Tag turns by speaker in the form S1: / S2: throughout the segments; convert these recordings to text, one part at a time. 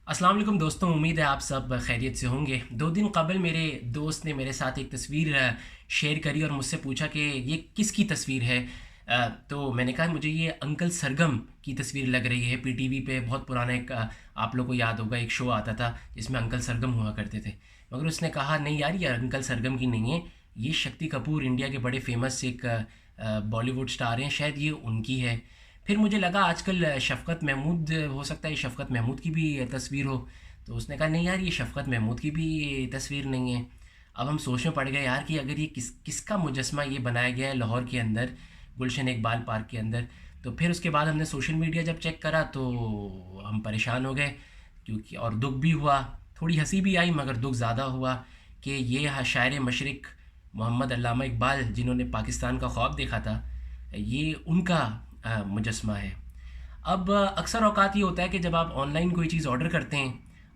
S1: अस्सलाम वालेकुम दोस्तों, उम्मीद है आप सब खैरियत से होंगे। 2 दिन कबल मेरे दोस्त ने मेरे साथ एक तस्वीर शेयर करी और मुझसे पूछा कि ये किसकी तस्वीर है। तो मैंने कहा मुझे ये अंकल सरगम की तस्वीर लग रही है। पीटीवी पे बहुत पुराना एक आप लोग को याद होगा एक शो आता था जिसमें अंकल सरगम हुआ करते थे। मगर उसने कहा नहीं यार, ये अंकल सरगम की नहीं है, ये शक्ति कपूर इंडिया के बड़े फेमस एक बॉलीवुड स्टार हैं, शायद ये उनकी है। फिर मुझे लगा आजकल शफ़क़त महमूद हो सकता है, शफ़क़त महमूद की भी तस्वीर हो। तो उसने कहा नहीं यार, ये शफ़क़त महमूद की भी तस्वीर नहीं है। अब हम सोच में पड़ गए यार कि अगर ये किसका मुजस्मा ये बनाया गया है लाहौर के अंदर, गुलशन इकबाल पार्क के अंदर। तो फिर उसके बाद हमने सोशल मीडिया जब चेक करा तो हम परेशान हो गए, क्योंकि और दुख भी हुआ, थोड़ी हंसी भी आई मगर दुख ज़्यादा हुआ कि ये शायर मशरिक़ मोहम्मद अल्लामा इकबाल जिन्होंने पाकिस्तान का ख्वाब देखा था, ये उनका मुजस्मा है। अब अक्सर औक़ात ये होता है कि जब आप ऑनलाइन कोई चीज़ ऑर्डर करते हैं,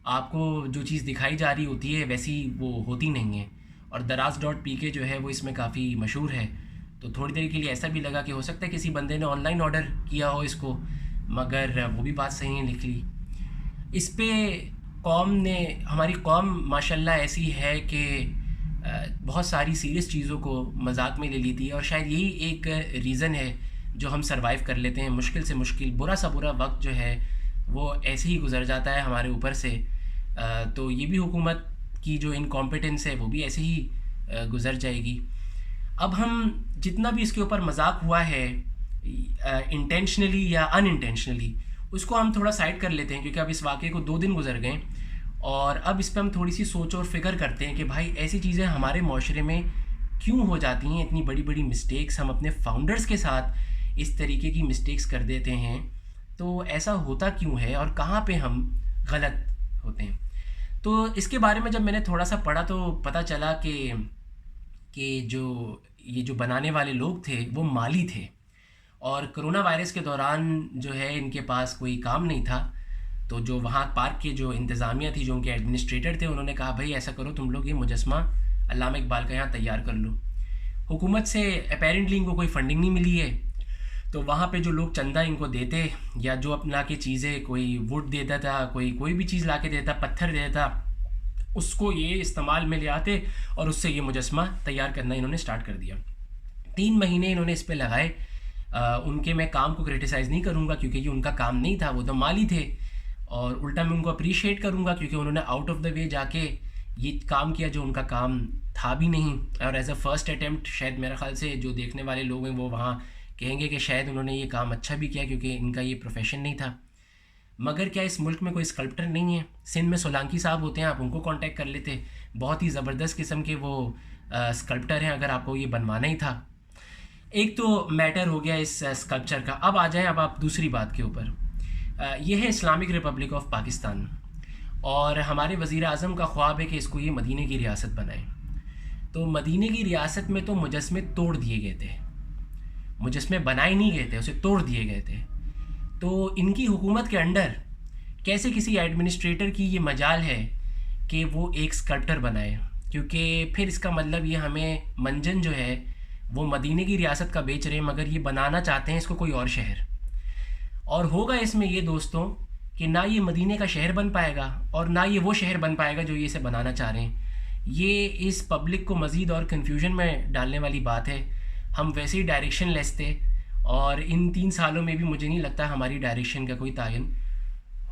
S1: आपको जो चीज़ दिखाई जा रही होती है वैसी वो होती नहीं है। और दराज़ डॉट पी के जो है वो इसमें काफ़ी मशहूर है। तो थोड़ी देर के लिए ऐसा भी लगा कि हो सकता है किसी बंदे ने ऑनलाइन ऑर्डर किया हो इसको, मगर वो भी बात सही नहीं निकली। इस पे कौम ने हमारी कौम माशाल्लाह ऐसी है कि बहुत सारी सीरियस चीज़ों को मजाक में ले ली थी, और शायद यही एक रीज़न है जो हम सरवाइव कर लेते हैं। मुश्किल से मुश्किल बुरा सा बुरा वक्त जो है वो ऐसे ही गुजर जाता है हमारे ऊपर से। तो ये भी हुकूमत की जो इनकॉम्पिटेंस है वो भी ऐसे ही गुजर जाएगी। अब हम जितना भी इसके ऊपर मजाक हुआ है इंटेंशनली या अनइंटेंशनली, उसको हम थोड़ा साइड कर लेते हैं, क्योंकि अब इस वाक़े को 2 दिन गुजर गए और अब इस पे हम थोड़ी सी सोच और फिक्र करते हैं कि भाई ऐसी चीज़ें हमारे माशरे में क्यों हो जाती हैं। इतनी बड़ी बड़ी मिस्टेक्स हम अपने फाउंडर्स के साथ इस तरीके की मिस्टेक्स कर देते हैं, तो ऐसा होता क्यों है और कहाँ पे हम गलत होते हैं। तो इसके बारे में जब मैंने थोड़ा सा पढ़ा तो पता चला कि जो बनाने वाले लोग थे वो माली थे, और कोरोना वायरस के दौरान जो है इनके पास कोई काम नहीं था। तो जो वहाँ पार्क के जो इंतज़ामिया थी, जो उनके एडमिनिस्ट्रेटर थे, उन्होंने कहा भाई ऐसा करो, तुम लोग ये मुजस्मा अल्लामा इकबाल का यहाँ तैयार कर लो। हुकूमत से अपेरेंटली इनको कोई फंडिंग नहीं मिली है, तो वहाँ पे जो लोग चंदा इनको देते या जो अपना के चीज़ें, कोई वुड देता था, कोई कोई भी चीज़ ला के देता, पत्थर देता, उसको ये इस्तेमाल में ले आते और उससे ये मुजस्मा तैयार करना इन्होंने स्टार्ट कर दिया। 3 महीने इन्होंने इस पे लगाए। उनके मैं काम को क्रिटिसाइज़ नहीं करूँगा क्योंकि ये उनका काम नहीं था, वो तो माली थे, और उल्टा मैं उनको अप्रिशिएट करूँगा क्योंकि उन्होंने आउट ऑफ द वे जाके ये काम किया जो उनका काम था भी नहीं। और एज़ अ फर्स्ट अटैम्प्ट शायद मेरे ख़्याल से जो देखने वाले लोग हैं वो वहाँ कहेंगे कि शायद उन्होंने ये काम अच्छा भी किया क्योंकि इनका ये प्रोफेशन नहीं था। मगर क्या इस मुल्क में कोई स्कल्प्टर नहीं है? सिंध में सोलंकी साहब होते हैं, आप उनको कांटेक्ट कर लेते, बहुत ही ज़बरदस्त किस्म के वो स्कल्प्टर हैं, अगर आपको ये बनवाना ही था। एक तो मैटर हो गया इस स्कल्पचर का। अब आ जाएं अब आप दूसरी बात के ऊपर। ये है इस्लामिक रिपब्लिक ऑफ पाकिस्तान, और हमारे वज़ीर आज़म का ख्वाब है कि इसको ये मदीने की रियासत बनाएं। तो मदीने की रियासत में तो मुजस्मे तोड़ दिए गए थे, मुजस्मे बनाए नहीं गए थे, उसे तोड़ दिए गए थे। तो इनकी हुकूमत के अंडर कैसे किसी एडमिनिस्ट्रेटर की ये मजाल है कि वो एक स्कल्प्टर बनाए, क्योंकि फिर इसका मतलब ये हमें मंजन जो है वो मदीने की रियासत का बेच रहे हैं, मगर ये बनाना चाहते हैं इसको कोई और शहर। और होगा इसमें ये दोस्तों कि ना ये मदीने का शहर बन पाएगा और ना ये वो शहर बन पाएगा जो ये इसे बनाना चाह रहे हैं। ये इस पब्लिक को मज़ीद और कन्फ्यूजन में डालने वाली बात है। हम वैसे ही डायरेक्शन लेस थे, और इन 3 सालों में भी मुझे नहीं लगता हमारी डायरेक्शन का कोई तयन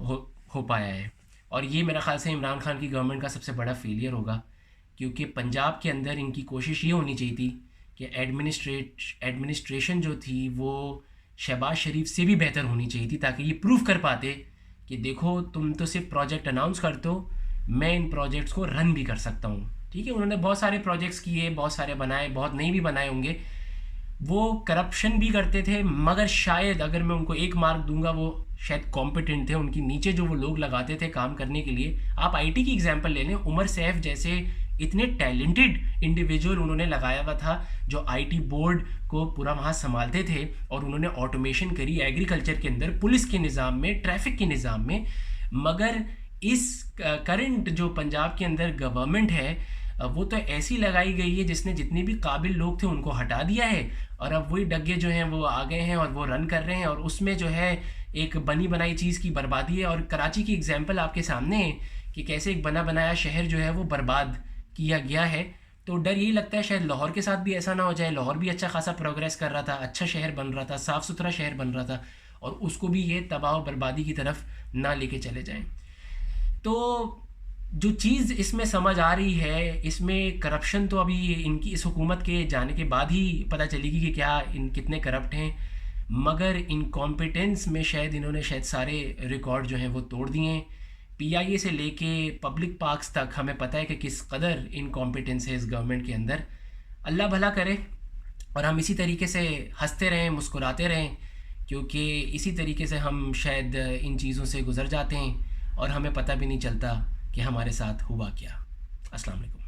S1: हो पाया है। और ये मेरा ख़्याल से इमरान खान की गवर्नमेंट का सबसे बड़ा फेलियर होगा, क्योंकि पंजाब के अंदर इनकी कोशिश ये होनी चाहिए थी कि एडमिनिस्ट्रेशन जो थी वो शहबाज शरीफ से भी बेहतर होनी चाहिए थी, ताकि ये प्रूव कर पाते कि देखो तुम तो सिर्फ प्रोजेक्ट अनाउंस कर दो, मैं इन प्रोजेक्ट्स को रन भी कर सकता हूँ। ठीक है, उन्होंने बहुत सारे प्रोजेक्ट्स किए, बहुत सारे बनाए, बहुत नहीं भी बनाए होंगे, वो करप्शन भी करते थे, मगर शायद अगर मैं उनको एक मार्क दूंगा वो शायद कॉम्पिटेंट थे। उनकी नीचे जो वो लोग लगाते थे काम करने के लिए, आप आईटी की एग्जांपल ले लें, उमर सैफ जैसे इतने टैलेंटेड इंडिविजुअल उन्होंने लगाया हुआ था जो आईटी बोर्ड को पूरा वहाँ संभालते थे, और उन्होंने ऑटोमेशन करी एग्रीकल्चर के अंदर, पुलिस के निज़ाम में, ट्रैफिक के निज़ाम में। मगर इस करंट जो पंजाब के अंदर गवर्नमेंट है वो तो ऐसी लगाई गई है जिसने जितने भी काबिल लोग थे उनको हटा दिया है, और अब वही डग्गे जो हैं वो आ गए हैं और वो रन कर रहे हैं। और उसमें जो है एक बनी बनाई चीज़ की बर्बादी है। और कराची की एग्जांपल आपके सामने है कि कैसे एक बना बनाया शहर जो है वो बर्बाद किया गया है। तो डर यही लगता है शायद लाहौर के साथ भी ऐसा ना हो जाए। लाहौर भी अच्छा खासा प्रोग्रेस कर रहा था, अच्छा शहर बन रहा था, साफ़ सुथरा शहर बन रहा था, और उसको भी ये तबाह और बर्बादी की तरफ ना लेके चले जाएं। तो जो चीज़ इसमें समझ आ रही है, इसमें करप्शन तो अभी इनकी इस हुकूमत के जाने के बाद ही पता चलेगी कि क्या इन कितने करप्ट हैं। मगर इनकॉम्पिटेंस में शायद इन्होंने शायद सारे रिकॉर्ड जो हैं वो तोड़ दिए हैं। पीआईए से लेके पब्लिक पार्क्स तक हमें पता है कि किस कदर इनकॉम्पिटेंस है इस गवर्नमेंट के अंदर। अल्लाह भला करे और हम इसी तरीके से हंसते रहें, मुस्कुराते रहें, क्योंकि इसी तरीके से हम शायद इन चीज़ों से गुज़र जाते हैं और हमें पता भी नहीं चलता कि हमारे साथ हुआ क्या। अस्सलाम वालेकुम।